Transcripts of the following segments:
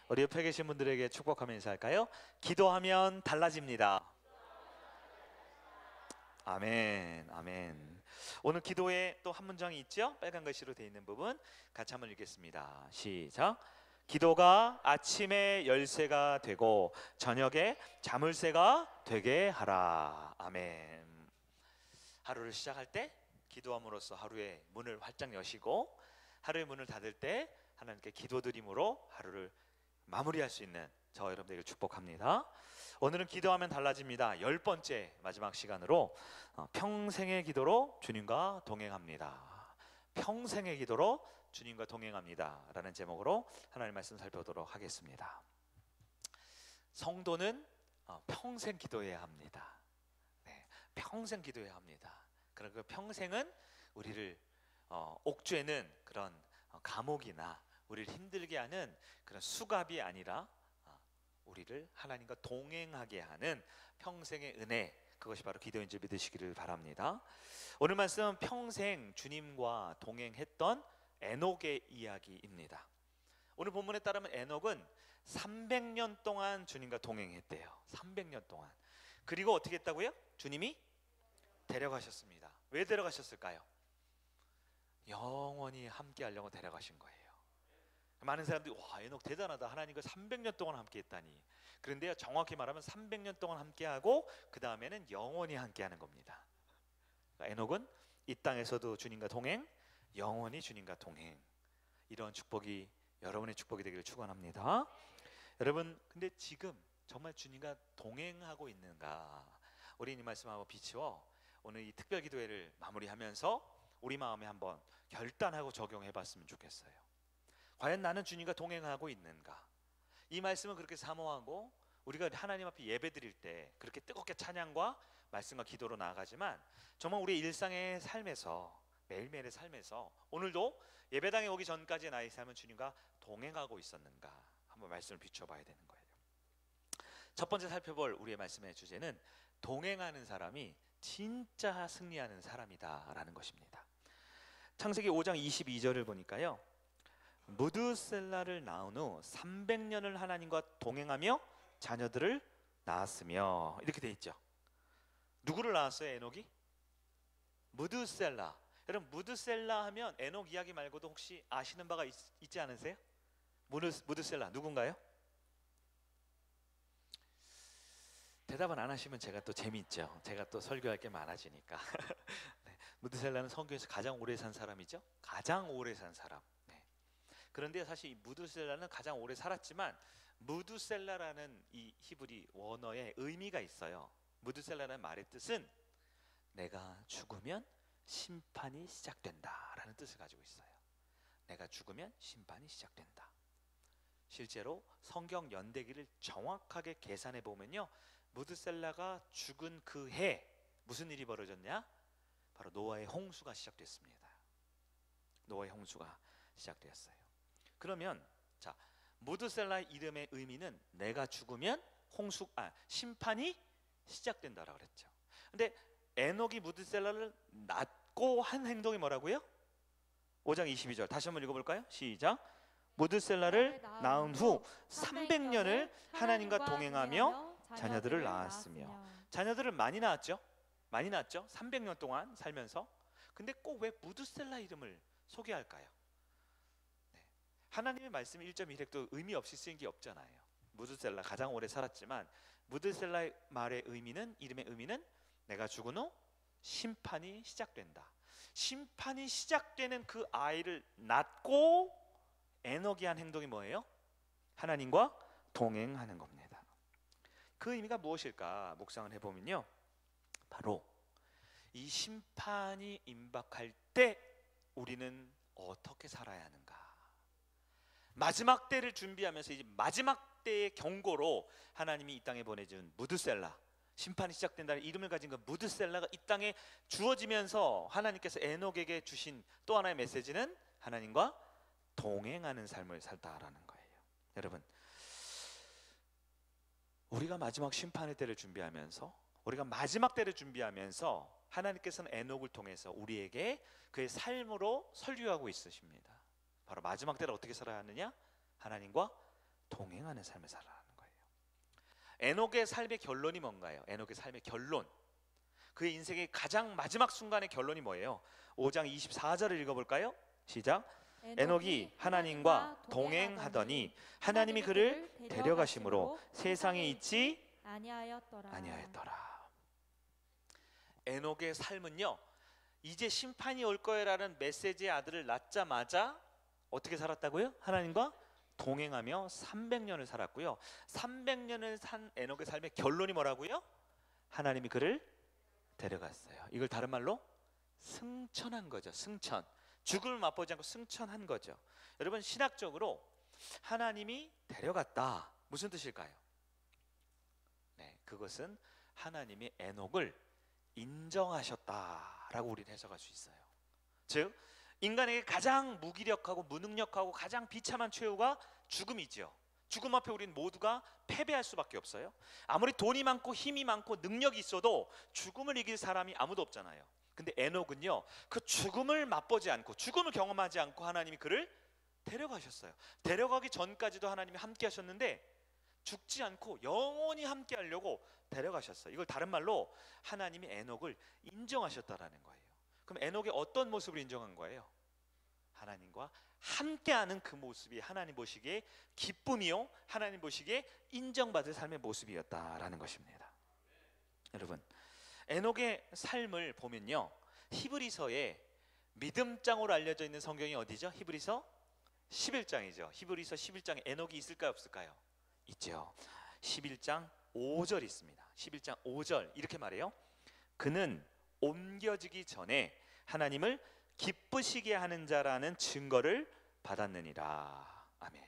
우리 옆에 계신 분들에게 축복하며 인사할까요? 기도하면 달라집니다. 아멘, 아멘. 오늘 기도에 또 한 문장이 있죠? 빨간 글씨로 되어 있는 부분 같이 한번 읽겠습니다. 시작. 기도가 아침에 열쇠가 되고 저녁에 자물쇠가 되게 하라. 아멘. 하루를 시작할 때 기도함으로써 하루의 문을 활짝 여시고, 하루의 문을 닫을 때 하나님께 기도드림으로 하루를 마무리할 수 있는 저 여러분들에게 축복합니다. 오늘은 기도하면 달라집니다. 10번째 마지막 시간으로 평생의 기도로 주님과 동행합니다. 평생의 기도로 주님과 동행합니다 라는 제목으로 하나님의 말씀 살펴보도록 하겠습니다. 성도는 평생 기도해야 합니다. 네, 평생 기도해야 합니다. 그런 그 평생은 우리를 옥죄는 그런 감옥이나 우리를 힘들게 하는 그런 수갑이 아니라 우리를 하나님과 동행하게 하는 평생의 은혜, 그것이 바로 기도인 줄 믿으시기를 바랍니다. 오늘 말씀은 평생 주님과 동행했던 에녹의 이야기입니다. 오늘 본문에 따르면 에녹은 300년 동안 주님과 동행했대요. 300년 동안. 그리고 어떻게 했다고요? 주님이 데려가셨습니다. 왜 데려가셨을까요? 영원히 함께 하려고 데려가신 거예요. 많은 사람들이 와, 에녹 대단하다, 하나님과 300년 동안 함께 했다니. 그런데요, 정확히 말하면 300년 동안 함께하고 그 다음에는 영원히 함께하는 겁니다. 그러니까 에녹은 이 땅에서도 주님과 동행, 영원히 주님과 동행, 이런 축복이 여러분의 축복이 되기를 축원합니다. 여러분, 근데 지금 정말 주님과 동행하고 있는가? 우리 이 말씀하고 비추어 오늘 이 특별 기도회를 마무리하면서 우리 마음에 한번 결단하고 적용해 봤으면 좋겠어요. 과연 나는 주님과 동행하고 있는가? 이 말씀은 그렇게 사모하고 우리가 하나님 앞에 예배 드릴 때 그렇게 뜨겁게 찬양과 말씀과 기도로 나아가지만, 정말 우리의 일상의 삶에서, 매일매일의 삶에서 오늘도 예배당에 오기 전까지 나의 삶은 주님과 동행하고 있었는가? 한번 말씀을 비춰봐야 되는 거예요. 첫 번째 살펴볼 우리의 말씀의 주제는 동행하는 사람이 진짜 승리하는 사람이다 라는 것입니다. 창세기 5장 22절을 보니까요, 무드셀라를 낳은 후 300년을 하나님과 동행하며 자녀들을 낳았으며, 이렇게 돼 있죠. 누구를 낳았어요? 에녹이? 무드셀라. 여러분, 무드셀라 하면 에녹 이야기 말고도 혹시 아시는 바가 있지 않으세요? 무드셀라 누군가요? 대답은 안 하시면 제가 또 재미있죠. 제가 또 설교할 게 많아지니까. 네, 무드셀라는 성경에서 가장 오래 산 사람이죠. 가장 오래 산 사람. 네. 그런데 사실 이 무드셀라는 가장 오래 살았지만, 무드셀라라는 이 히브리 원어에 의미가 있어요. 무드셀라라는 말의 뜻은 내가 죽으면 심판이 시작된다 라는 뜻을 가지고 있어요. 내가 죽으면 심판이 시작된다. 실제로 성경 연대기를 정확하게 계산해 보면요, 무드셀라가 죽은 그 해 무슨 일이 벌어졌냐? 바로 노아의 홍수가 시작됐습니다. 노아의 홍수가 시작되었어요. 그러면 자, 무드셀라의 이름의 의미는 내가 죽으면 심판이 시작된다라고 그랬죠. 근데 에녹이 무드셀라를 낳고 한 행동이 뭐라고요? 5장 22절 다시 한번 읽어볼까요? 시작. 무드셀라를 낳은 후 300년을 하나님과 동행하며 자녀들을 낳았으며. 자녀들을 많이 낳았죠. 많이 낳았죠. 300년 동안 살면서. 근데 꼭 왜 무드셀라 이름을 소개할까요? 네. 하나님의 말씀 1.1획도 의미 없이 쓰인 게 없잖아요. 무드셀라 가장 오래 살았지만 무드셀라의 말의 의미는, 이름의 의미는 내가 죽은 후 심판이 시작된다. 심판이 시작되는 그 아이를 낳고 에녹이 한 행동이 뭐예요? 하나님과 동행하는 겁니다. 그 의미가 무엇일까 묵상을 해보면요, 바로 이 심판이 임박할 때 우리는 어떻게 살아야 하는가? 마지막 때를 준비하면서 이제 마지막 때의 경고로 하나님이 이 땅에 보내준 무드셀라, 심판이 시작된다는 이름을 가진 그 무드셀라가 이 땅에 주어지면서 하나님께서 에녹에게 주신 또 하나의 메시지는 하나님과 동행하는 삶을 살다라는 거예요. 여러분, 우리가 마지막 심판의 때를 준비하면서, 우리가 마지막 때를 준비하면서 하나님께서는 에녹을 통해서 우리에게 그의 삶으로 설교하고 있으십니다. 바로 마지막 때를 어떻게 살아야 하느냐? 하나님과 동행하는 삶을 살아라는 거예요. 에녹의 삶의 결론이 뭔가요? 에녹의 삶의 결론, 그의 인생의 가장 마지막 순간의 결론이 뭐예요? 5장 24절을 읽어볼까요? 시작. 에녹이 하나님과 동행하더니 하나님이 그를 데려가심으로 세상에 있지 아니하였더라. 에녹의 삶은요, 이제 심판이 올 거라는 메시지의 아들을 낳자마자 어떻게 살았다고요? 하나님과 동행하며 300년을 살았고요. 300년을 산 에녹의 삶의 결론이 뭐라고요? 하나님이 그를 데려갔어요. 이걸 다른 말로 승천한 거죠. 승천. 죽음을 맛보지 않고 승천한 거죠. 여러분, 신학적으로 하나님이 데려갔다, 무슨 뜻일까요? 네, 그것은 하나님이 에녹을 인정하셨다라고 우리는 해석할 수 있어요. 즉, 인간에게 가장 무기력하고 무능력하고 가장 비참한 최후가 죽음이죠. 죽음 앞에 우리는 모두가 패배할 수밖에 없어요. 아무리 돈이 많고 힘이 많고 능력이 있어도 죽음을 이길 사람이 아무도 없잖아요. 근데 에녹은요, 그 죽음을 맛보지 않고, 죽음을 경험하지 않고 하나님이 그를 데려가셨어요. 데려가기 전까지도 하나님이 함께 하셨는데 죽지 않고 영원히 함께 하려고 데려가셨어요. 이걸 다른 말로 하나님이 에녹을 인정하셨다라는 거예요. 그럼 에녹의 어떤 모습을 인정한 거예요? 하나님과 함께하는 그 모습이 하나님 보시기에 기쁨이요, 하나님 보시기에 인정받을 삶의 모습이었다라는 것입니다. 여러분, 에녹의 삶을 보면요, 히브리서에 믿음장으로 알려져 있는 성경이 어디죠? 히브리서 11장이죠. 히브리서 11장에 에녹이 있을까요, 없을까요? 있죠. 11장 5절 있습니다. 11장 5절 이렇게 말해요. 그는 옮겨지기 전에 하나님을 기쁘시게 하는 자라는 증거를 받았느니라. 아멘.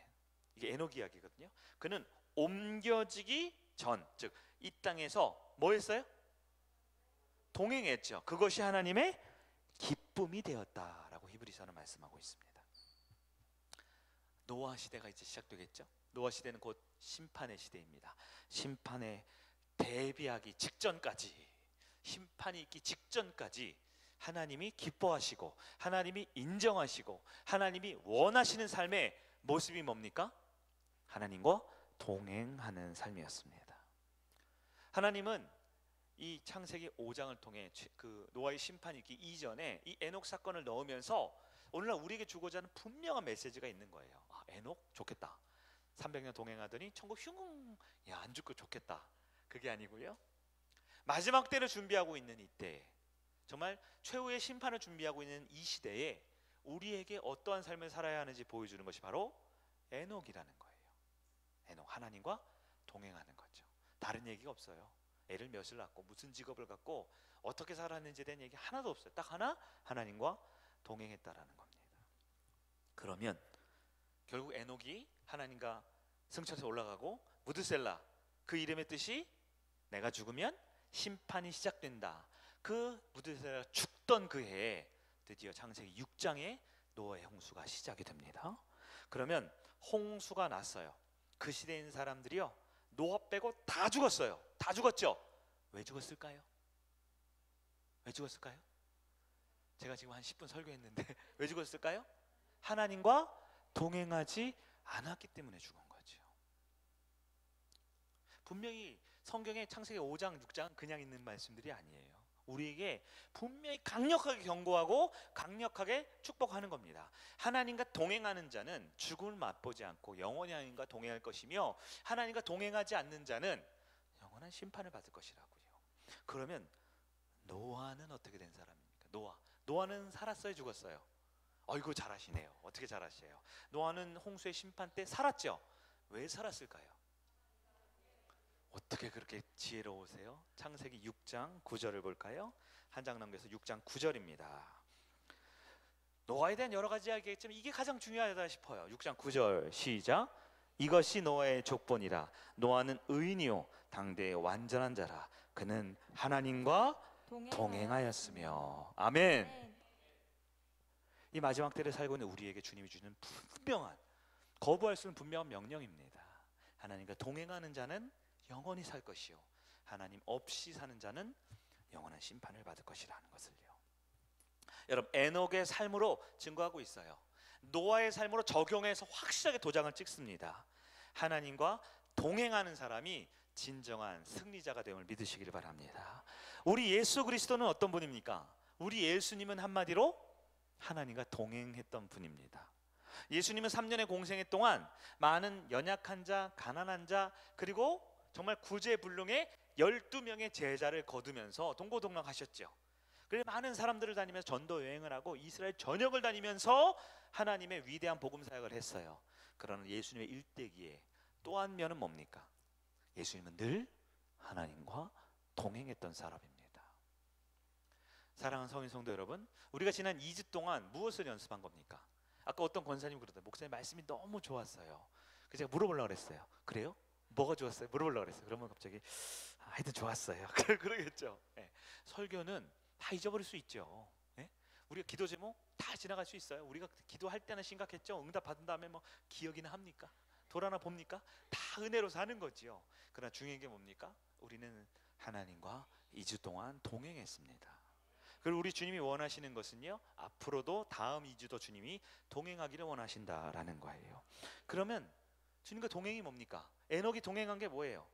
이게 에녹 이야기거든요. 그는 옮겨지기 전, 즉 이 땅에서 뭐 했어요? 동행했죠. 그것이 하나님의 기쁨이 되었다라고 히브리서는 말씀하고 있습니다. 노아 시대가 이제 시작되겠죠. 노아 시대는 곧 심판의 시대입니다. 심판에 대비하기 직전까지, 심판이 있기 직전까지 하나님이 기뻐하시고 하나님이 인정하시고 하나님이 원하시는 삶의 모습이 뭡니까? 하나님과 동행하는 삶이었습니다. 하나님은 이 창세기 5장을 통해 그 노아의 심판이 있기 이전에 이 에녹 사건을 넣으면서 오늘날 우리에게 주고자 하는 분명한 메시지가 있는 거예요. 아, 에녹 좋겠다. 300년 동행하더니 천국 흉, 야, 안 죽고 좋겠다. 그게 아니고요, 마지막 때를 준비하고 있는 이때, 정말 최후의 심판을 준비하고 있는 이 시대에 우리에게 어떠한 삶을 살아야 하는지 보여주는 것이 바로 에녹이라는 거예요. 에녹, 하나님과 동행하는 거죠. 다른 얘기가 없어요. 애를 몇을 낳고 무슨 직업을 갖고 어떻게 살았는지에 대한 얘기 하나도 없어요. 딱 하나, 하나님과 동행했다라는 겁니다. 그러면 결국 에녹이 하나님과 승천해서 올라가고, 무드셀라, 그 이름의 뜻이 내가 죽으면 심판이 시작된다. 그 무드셀라가 죽던 그 해에 드디어 창세기 6장에 노아의 홍수가 시작이 됩니다. 그러면 홍수가 났어요. 그 시대에 있는 사람들이요, 노아 빼고 다 죽었어요. 다 죽었죠. 왜 죽었을까요? 왜 죽었을까요? 제가 지금 한 10분 설교했는데 왜 죽었을까요? 하나님과 동행하지 않았기 때문에 죽은 거죠. 분명히 성경의 창세기 5장, 6장은 그냥 있는 말씀들이 아니에요. 우리에게 분명히 강력하게 경고하고 강력하게 축복하는 겁니다. 하나님과 동행하는 자는 죽음을 맛보지 않고 영원히 하나님과 동행할 것이며, 하나님과 동행하지 않는 자는 영원한 심판을 받을 것이라고요. 그러면 노아는 어떻게 된 사람입니까? 노아는 살았어요, 죽었어요? 어이구, 잘하시네요. 어떻게 잘하세요? 노아는 홍수의 심판 때 살았죠. 왜 살았을까요? 어떻게 그렇게 지혜로우세요? 창세기 6장 9절을 볼까요? 한 장 넘겨서 6장 9절입니다. 노아에 대한 여러 가지 이야기겠지만 이게 가장 중요하다 싶어요. 6장 9절 시작. 이것이 노아의 족본이라. 노아는 의인이요 당대의 완전한 자라. 그는 하나님과 동행하였으며. 아멘. 이 마지막 때를 살고 있는 우리에게 주님이 주는 분명한, 거부할 수 없는 분명한 명령입니다. 하나님과 동행하는 자는 영원히 살 것이요, 하나님 없이 사는 자는 영원한 심판을 받을 것이라는 것을요. 여러분, 에녹의 삶으로 증거하고 있어요. 노아의 삶으로 적용해서 확실하게 도장을 찍습니다. 하나님과 동행하는 사람이 진정한 승리자가 됨을 믿으시기를 바랍니다. 우리 예수 그리스도는 어떤 분입니까? 우리 예수님은 한마디로 하나님과 동행했던 분입니다. 예수님은 3년의 공생애 동안 많은 연약한 자, 가난한 자, 그리고 정말 구제불능의 12명의 제자를 거두면서 동고동락하셨죠. 그래서 많은 사람들을 다니면서 전도 여행을 하고 이스라엘 전역을 다니면서 하나님의 위대한 복음 사역을 했어요. 그러나 예수님의 일대기에 또 한 면은 뭡니까? 예수님은 늘 하나님과 동행했던 사람입니다. 사랑하는 성인 성도 여러분, 우리가 지난 2주 동안 무엇을 연습한 겁니까? 아까 어떤 권사님 그러더라고요. 목사님 말씀이 너무 좋았어요. 그래서 제가 물어보려고 그랬어요. 그래요? 뭐가 좋았어요? 물어보려고 그랬어요. 그러면 갑자기 하여튼 좋았어요. 그러겠죠. 네. 설교는 다 잊어버릴 수 있죠. 네? 우리가 기도 제목 다 지나갈 수 있어요. 우리가 기도할 때는 심각했죠. 응답 받은 다음에 뭐 기억이나 합니까? 돌아나 봅니까? 다 은혜로 사는 거지요. 그러나 중요한 게 뭡니까? 우리는 하나님과 2주 동안 동행했습니다. 그리고 우리 주님이 원하시는 것은요, 앞으로도 다음 2주도 주님이 동행하기를 원하신다라는 거예요. 그러면 주님과 동행이 뭡니까? 에녹이 동행한 게 뭐예요?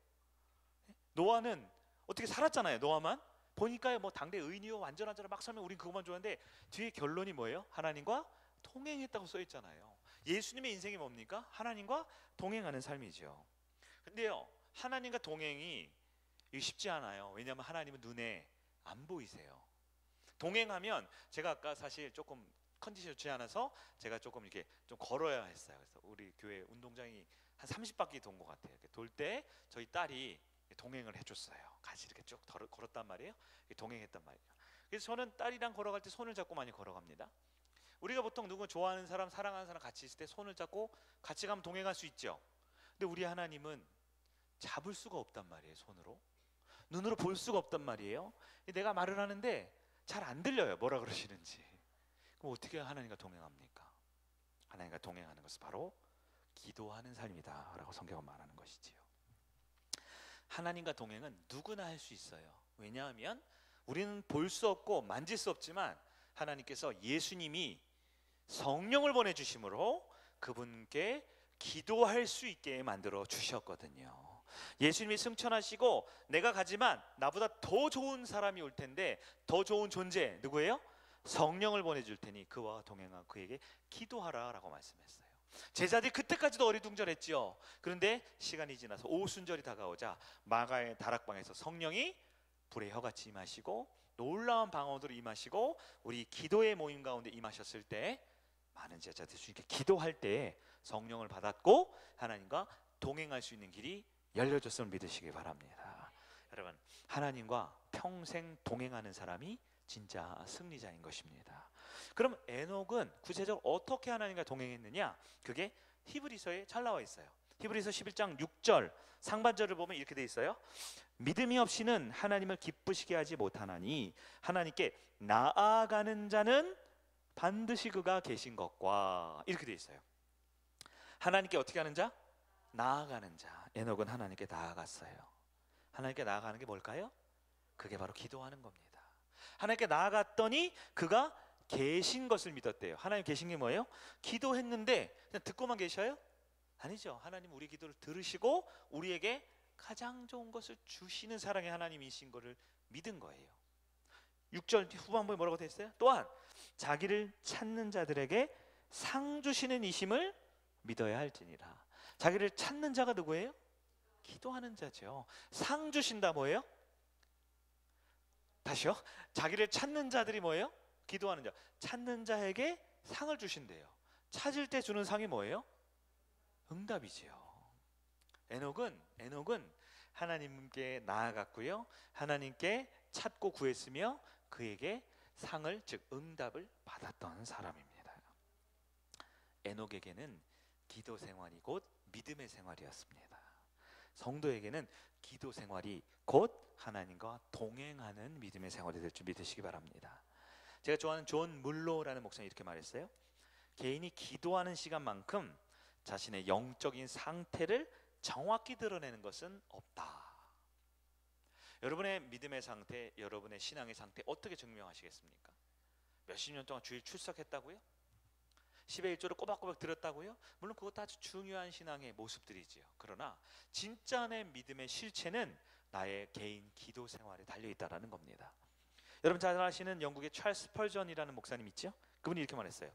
노아는 어떻게 살았잖아요. 노아만 보니까요, 뭐 당대 의인이요 완전한 자라 막 살면 우린 그것만 좋아하는데 뒤에 결론이 뭐예요? 하나님과 동행했다고 써 있잖아요. 예수님의 인생이 뭡니까? 하나님과 동행하는 삶이죠. 근데요, 하나님과 동행이 쉽지 않아요. 왜냐하면 하나님은 눈에 안 보이세요. 동행하면 제가 아까 사실 조금 컨디션이 좋지 않아서 제가 조금 이렇게 좀 걸어야 했어요. 그래서 우리 교회 운동장이 한 30바퀴 돈 것 같아요. 돌 때 저희 딸이 동행을 해줬어요. 같이 이렇게 쭉 걸었단 말이에요. 동행했단 말이에요. 그래서 저는 딸이랑 걸어갈 때 손을 잡고 많이 걸어갑니다. 우리가 보통 누구 좋아하는 사람, 사랑하는 사람 같이 있을 때 손을 잡고 같이 가면 동행할 수 있죠. 근데 우리 하나님은 잡을 수가 없단 말이에요. 손으로 눈으로 볼 수가 없단 말이에요. 내가 말을 하는데 잘 안 들려요. 뭐라 그러시는지. 그럼 어떻게 하나님과 동행합니까? 하나님과 동행하는 것은 바로 기도하는 삶이다 라고 성경은 말하는 것이지요. 하나님과 동행은 누구나 할 수 있어요. 왜냐하면 우리는 볼 수 없고 만질 수 없지만 하나님께서 예수님이 성령을 보내주심으로 그분께 기도할 수 있게 만들어 주셨거든요. 예수님이 승천하시고 내가 가지만 나보다 더 좋은 사람이 올 텐데 더 좋은 존재 누구예요? 성령을 보내줄 테니 그와 동행한 그에게 기도하라 라고 말씀했어요. 제자들이 그때까지도 어리둥절했죠. 그런데 시간이 지나서 오순절이 다가오자 마가의 다락방에서 성령이 불의 혀같이 임하시고 놀라운 방언으로 임하시고 우리 기도의 모임 가운데 임하셨을 때 많은 제자들이 주님께 기도할 때 성령을 받았고 하나님과 동행할 수 있는 길이 열려졌음을 믿으시기 바랍니다. 여러분, 하나님과 평생 동행하는 사람이 진짜 승리자인 것입니다. 그럼 에녹은 구체적으로 어떻게 하나님과 동행했느냐? 그게 히브리서에 잘 나와 있어요. 히브리서 11장 6절 상반절을 보면 이렇게 돼 있어요. 믿음이 없이는 하나님을 기쁘시게 하지 못하나니 하나님께 나아가는 자는 반드시 그가 계신 것과 이렇게 돼 있어요. 하나님께 어떻게 하는 자? 나아가는 자. 에녹은 하나님께 나아갔어요. 하나님께 나아가는 게 뭘까요? 그게 바로 기도하는 겁니다. 하나님께 나아갔더니 그가 계신 것을 믿었대요. 하나님 계신 게 뭐예요? 기도했는데 그냥 듣고만 계셔요? 아니죠. 하나님 우리 기도를 들으시고 우리에게 가장 좋은 것을 주시는 사랑의 하나님이신 것을 믿은 거예요. 6절 후반부에 뭐라고 되어 있어요? 또한 자기를 찾는 자들에게 상 주시는 이심을 믿어야 할지니라. 자기를 찾는 자가 누구예요? 기도하는 자죠. 상 주신다 뭐예요? 다시요. 자기를 찾는 자들이 뭐예요? 기도하는 자. 찾는 자에게 상을 주신대요. 찾을 때 주는 상이 뭐예요? 응답이지요. 에녹은 하나님께 나아갔고요. 하나님께 찾고 구했으며 그에게 상을 즉 응답을 받았던 사람입니다. 에녹에게는 기도 생활이 곧 믿음의 생활이었습니다. 성도에게는 기도 생활이 곧 하나님과 동행하는 믿음의 생활이 될 줄 믿으시기 바랍니다. 제가 좋아하는 존 물로라는 목사님이 이렇게 말했어요. 개인이 기도하는 시간만큼 자신의 영적인 상태를 정확히 드러내는 것은 없다. 여러분의 믿음의 상태, 여러분의 신앙의 상태 어떻게 증명하시겠습니까? 몇십 년 동안 주일 출석했다고요? 10의 1조를 꼬박꼬박 드렸다고요? 물론 그것도 아주 중요한 신앙의 모습들이지요. 그러나 진짜 내 믿음의 실체는 나의 개인 기도 생활에 달려있다는 겁니다. 여러분 잘 아시는 영국의 찰스 스펄전이라는 목사님 있죠? 그분이 이렇게 말했어요.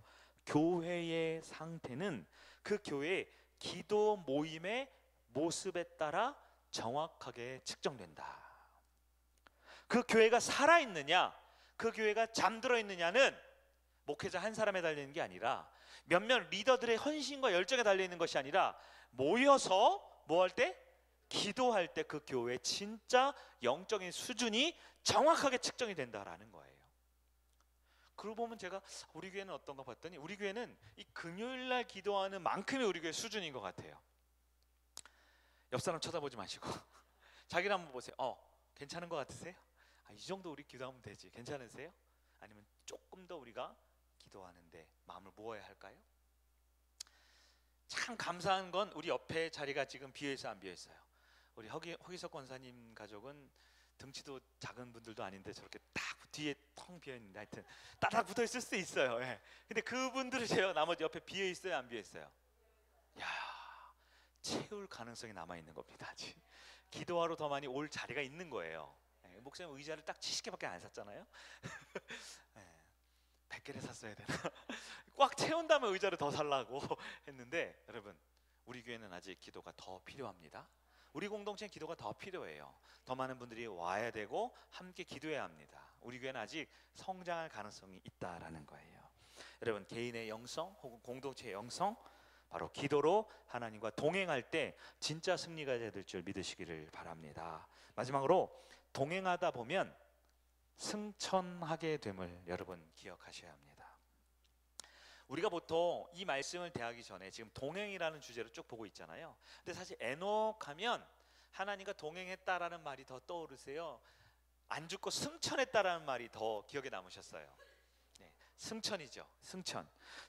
교회의 상태는 그 교회의 기도 모임의 모습에 따라 정확하게 측정된다. 그 교회가 살아있느냐, 그 교회가 잠들어 있느냐는 목회자 한 사람에 달리는 게 아니라 몇몇 리더들의 헌신과 열정에 달려있는 것이 아니라 모여서 뭐 할 때? 기도할 때 그 교회의 진짜 영적인 수준이 정확하게 측정이 된다라는 거예요. 그러고 보면 제가 우리 교회는 어떤가 봤더니 우리 교회는 이 금요일날 기도하는 만큼의 우리 교회 수준인 것 같아요. 옆 사람 쳐다보지 마시고 자기를 한번 보세요. 괜찮은 것 같으세요? 이 정도 우리 기도하면 되지. 괜찮으세요? 아니면 조금 더 우리가 기도하는데 마음을 모아야 할까요? 참 감사한 건 우리 옆에 자리가 지금 비어있어요, 안 비어있어요? 우리 허기석 권사님 가족은 등치도 작은 분들도 아닌데 저렇게 딱 뒤에 텅 비어있는데 하여튼 따닥 붙어있을 수도 있어요. 예. 근데 그분들은 제가 나머지 옆에 비어있어요, 안 비어있어요? 야, 채울 가능성이 남아있는 겁니다. 아직 기도하러 더 많이 올 자리가 있는 거예요. 예. 목사님 의자를 딱 70개밖에 안 샀잖아요. 예. 100개를 샀어야 되나? 꽉 채운다면 의자를 더 살라고 했는데 여러분 우리 교회는 아직 기도가 더 필요합니다. 우리 공동체는 기도가 더 필요해요. 더 많은 분들이 와야 되고 함께 기도해야 합니다. 우리 교회는 아직 성장할 가능성이 있다라는 거예요. 여러분 개인의 영성 혹은 공동체의 영성 바로 기도로 하나님과 동행할 때 진짜 승리가 될 줄 믿으시기를 바랍니다. 마지막으로 동행하다 보면 승천하게 됨을 여러분 기억하셔야 합니다. 우리가 보통 이 말씀을 대하기 전에 지금 동행이라는 주제로 쭉 보고 있잖아요. 근데 사실 에녹하면 하나님과 동행했다라는 말이 더 떠오르세요? 안 죽고 승천했다라는 말이 더 기억에 남으셨어요? 네, 승천이죠.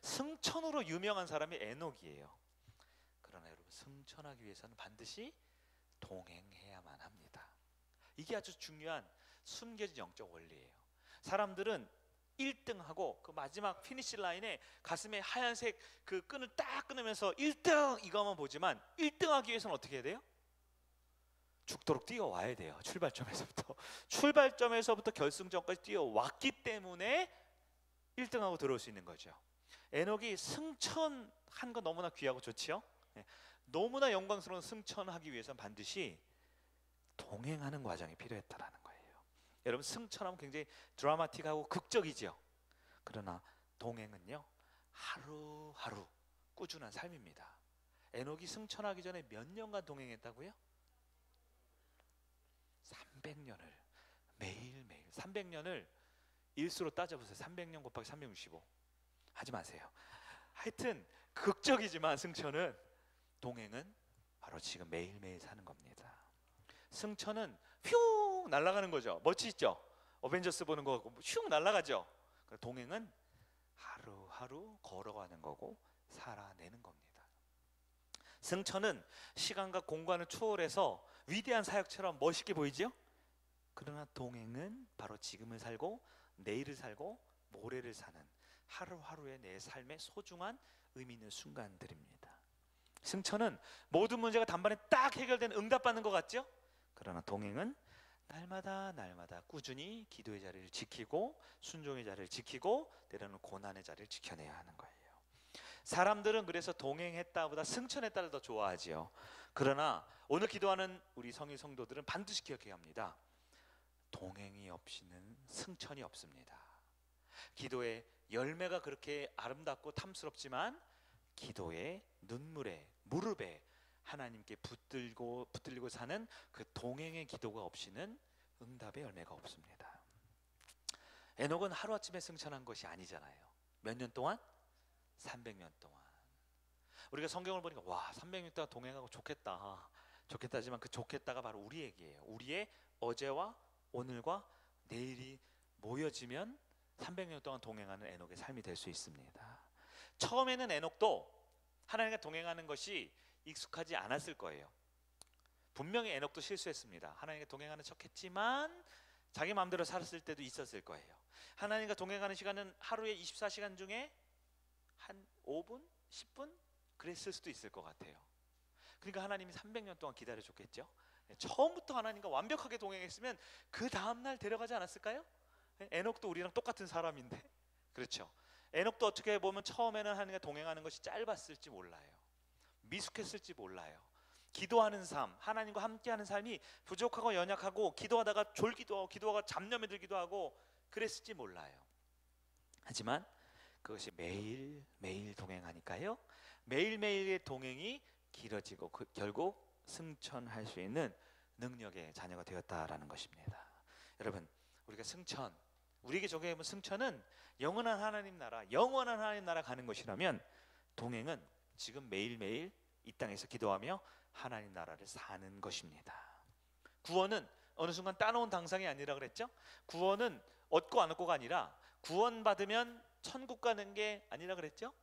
승천으로 유명한 사람이 에녹이에요. 그러나 여러분 승천하기 위해서는 반드시 동행해야만 합니다. 이게 아주 중요한 숨겨진 영적 원리예요. 사람들은 1등하고 그 마지막 피니시 라인에 가슴에 하얀색 그 끈을 딱 끊으면서 1등 이거만 보지만 1등하기 위해서는 어떻게 해야 돼요? 죽도록 뛰어와야 돼요. 출발점에서부터 결승점까지 뛰어왔기 때문에 1등하고 들어올 수 있는 거죠. 에녹이 승천한 거 너무나 귀하고 좋지요. 너무나 영광스러운 승천하기 위해서는 반드시 동행하는 과정이 필요했다라는 거예요. 여러분 승천하면 굉장히 드라마틱하고 극적이죠. 그러나 동행은요 하루하루 꾸준한 삶입니다. 에녹이 승천하기 전에 몇 년간 동행했다고요? 300년을 매일매일 300년을 일수로 따져보세요. 300년 곱하기 365 하지 마세요. 하여튼 극적이지만 승천은 동행은 바로 지금 매일매일 사는 겁니다. 승천은 휘웅 날아가는 거죠. 멋지죠? 어벤져스 보는 거 같고 휘웅 날아가죠. 동행은 하루하루 걸어가는 거고 살아내는 겁니다. 승천은 시간과 공간을 초월해서 위대한 사역처럼 멋있게 보이죠? 그러나 동행은 바로 지금을 살고 내일을 살고 모레를 사는 하루하루의 내 삶의 소중한 의미 있는 순간들입니다. 승천은 모든 문제가 단번에 딱 해결되는 응답받는 것 같죠? 그러나 동행은 날마다 꾸준히 기도의 자리를 지키고 순종의 자리를 지키고 때로는 고난의 자리를 지켜내야 하는 거예요. 사람들은 그래서 동행했다보다 승천했다를 더 좋아하지요. 그러나 오늘 기도하는 우리 성인 성도들은 반드시 기억해야 합니다. 동행이 없이는 승천이 없습니다. 기도의 열매가 그렇게 아름답고 탐스럽지만 기도의 눈물에 무릎에 하나님께 붙들고 사는 그 동행의 기도가 없이는 응답의 열매가 없습니다. 에녹은 하루아침에 승천한 것이 아니잖아요. 몇 년 동안? 300년 동안. 우리가 성경을 보니까 와 300년 동안 동행하고 좋겠다지만 그 좋겠다가 바로 우리 얘기예요. 우리의 어제와 오늘과 내일이 모여지면 300년 동안 동행하는 에녹의 삶이 될 수 있습니다. 처음에는 에녹도 하나님과 동행하는 것이 익숙하지 않았을 거예요. 분명히 에녹도 실수했습니다. 하나님과 동행하는 척 했지만 자기 마음대로 살았을 때도 있었을 거예요. 하나님과 동행하는 시간은 하루에 24시간 중에 한 5분, 10분 그랬을 수도 있을 것 같아요. 그러니까 하나님이 300년 동안 기다려줬겠죠. 처음부터 하나님과 완벽하게 동행했으면 그 다음날 데려가지 않았을까요? 에녹도 우리랑 똑같은 사람인데, 그렇죠? 에녹도 어떻게 보면 처음에는 하나님과 동행하는 것이 짧았을지 몰라요. 미숙했을지 몰라요. 기도하는 삶, 하나님과 함께하는 삶이 부족하고 연약하고, 기도하다가 졸기도 하고, 기도하다가 잡념에 들기도 하고 그랬을지 몰라요. 하지만 그것이 매일매일 동행하니까요, 매일매일의 동행이 길어지고 결국 승천할 수 있는 능력의 자녀가 되었다라는 것입니다. 여러분, 우리가 우리에게 적용해보면 승천은 영원한 하나님 나라 가는 것이라면, 동행은 지금 매일매일 이 땅에서 기도하며 하나님 나라를 사는 것입니다. 구원은 어느 순간 따놓은 당상이 아니라 그랬죠? 구원은 얻고 안 얻고가 아니라, 구원받으면 천국 가는 게 아니라 그랬죠?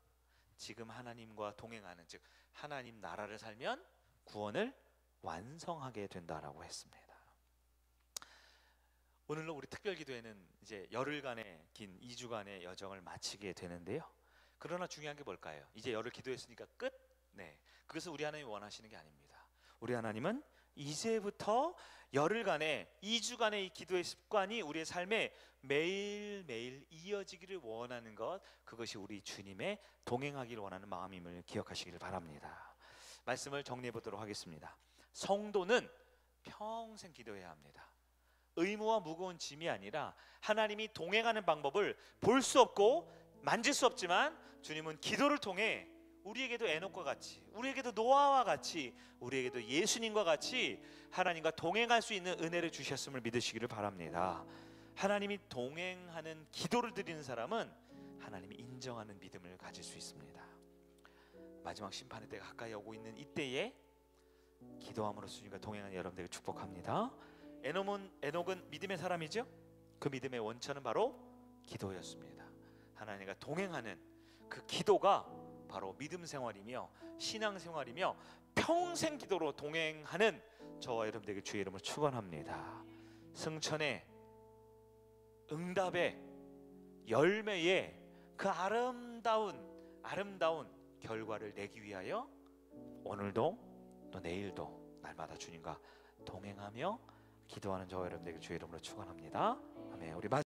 지금 하나님과 동행하는, 즉 하나님 나라를 살면 구원을 완성하게 된다라고 했습니다. 오늘로 우리 특별기도회는 이제 열흘간의 긴 2주간의 여정을 마치게 되는데요. 그러나 중요한 게 뭘까요? 이제 열흘 기도했으니까 끝? 네, 그것은 우리 하나님이 원하시는 게 아닙니다. 우리 하나님은 이제부터 열흘간의 2주간의 이 기도의 습관이 우리의 삶에 매일매일 이어지기를 원하는 것, 그것이 우리 주님의 동행하기를 원하는 마음임을 기억하시기를 바랍니다. 말씀을 정리해 보도록 하겠습니다. 성도는 평생 기도해야 합니다. 의무와 무거운 짐이 아니라 하나님이 동행하는 방법을 볼 수 없고 만질 수 없지만, 주님은 기도를 통해 우리에게도 에녹과 같이, 우리에게도 노아와 같이, 우리에게도 예수님과 같이 하나님과 동행할 수 있는 은혜를 주셨음을 믿으시기를 바랍니다. 하나님이 동행하는 기도를 드리는 사람은 하나님이 인정하는 믿음을 가질 수 있습니다. 마지막 심판의 때가 가까이 오고 있는 이때에 기도함으로써 주님과 동행하는 여러분들을 축복합니다. 에녹은 믿음의 사람이죠. 그 믿음의 원천은 바로 기도였습니다. 하나님과 동행하는 그 기도가 바로 믿음 생활이며 신앙 생활이며, 평생 기도로 동행하는 저와 여러분들에게 주의 이름으로 축원합니다. 승천의 응답의 열매의 그 아름다운 결과를 내기 위하여 오늘도 또 내일도 날마다 주님과 동행하며 기도하는 저와 여러분들에게 주의 이름으로 축원합니다. 아멘. 우리